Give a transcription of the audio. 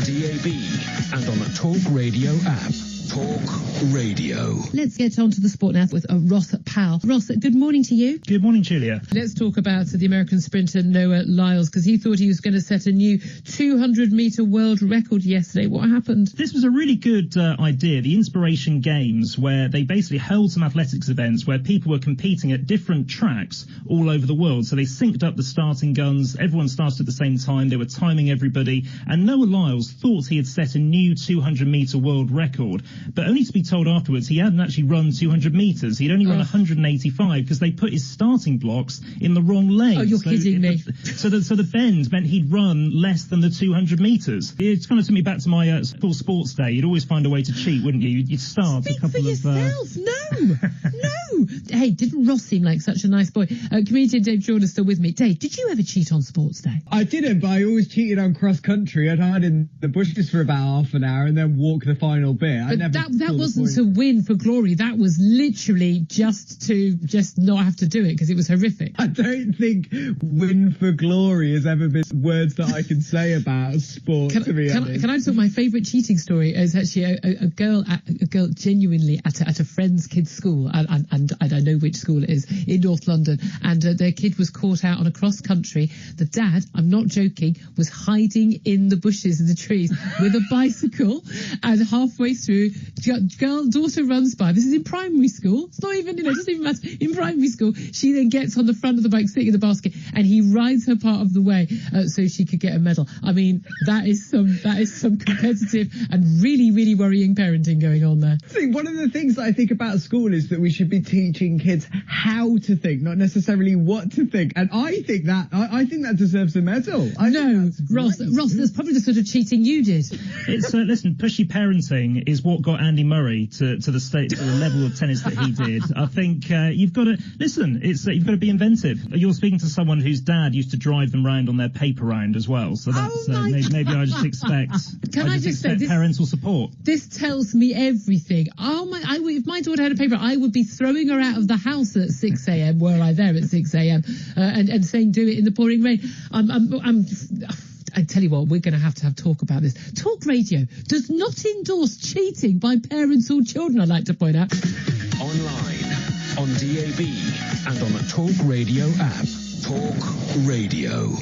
DAB and on the TalkRadio app. Talk Radio. Let's get on to the sport now with Ross Powell. Ross, good morning to you. Good morning, Julia. Let's talk about the American sprinter Noah Lyles, because he thought he was going to set a new 200-metre world record yesterday. What happened? This was a really good idea, the Inspiration Games, where they basically held some athletics events where people were competing at different tracks all over the world. So they synced up the starting guns, everyone started at the same time, they were timing everybody, and Noah Lyles thought he had set a new 200-metre world record, but only to be told afterwards he hadn't actually run 200 metres. He'd only run 185 because they put his starting blocks in the wrong lane. Oh, you're kidding me. So the bend meant he'd run less than the 200 metres. It's kind of took me back to my full sports day. You'd always find a way to cheat, wouldn't you? You'd start Speak a couple for yourself. No. Hey, didn't Ross seem like such a nice boy? Comedian Dave Chawner still with me. Dave, did you ever cheat on sports day? I didn't, but I always cheated on cross country. I'd hide in the bushes for about half an hour and then walk the final bit. But that wasn't to win for glory. That was literally just to not have to do it because it was horrific. I don't think win for glory has ever been words that I can say about sport, to be honest. Can I talk? My favourite cheating story is actually a girl genuinely at a friend's kid's school, and I know which school it is, in North London, and their kid was caught out on a cross country. The dad, I'm not joking, was hiding in the bushes and the trees with a bicycle, and halfway through, daughter runs by. This is in primary school. It's not even, it doesn't even matter. In primary school, she then gets on the front of the bike, sitting in the basket, and he rides her part of the way so she could get a medal. I mean, that is some competitive and really, really worrying parenting going on there. See, one of the things that I think about school is that we should be teaching kids how to think, not necessarily what to think. And I think that deserves a medal. No, Ross, that's probably the sort of cheating you did. It's listen, pushy parenting is what got Andy Murray to the level of tennis that he did. I think you've got to listen. It's you've got to be inventive. You're speaking to someone whose dad used to drive them round on their paper round as well. So that's maybe I just expect. I just expect parental support. This tells me everything. If my daughter had a paper, I would be throwing her out of the house at 6 a.m. Were I there at 6 a.m. And saying do it in the pouring rain. I tell you what, we're going to have talk about this. Talk Radio does not endorse cheating by parents or children, I'd like to point out. Online, on DAB and on the Talk Radio app. Talk Radio.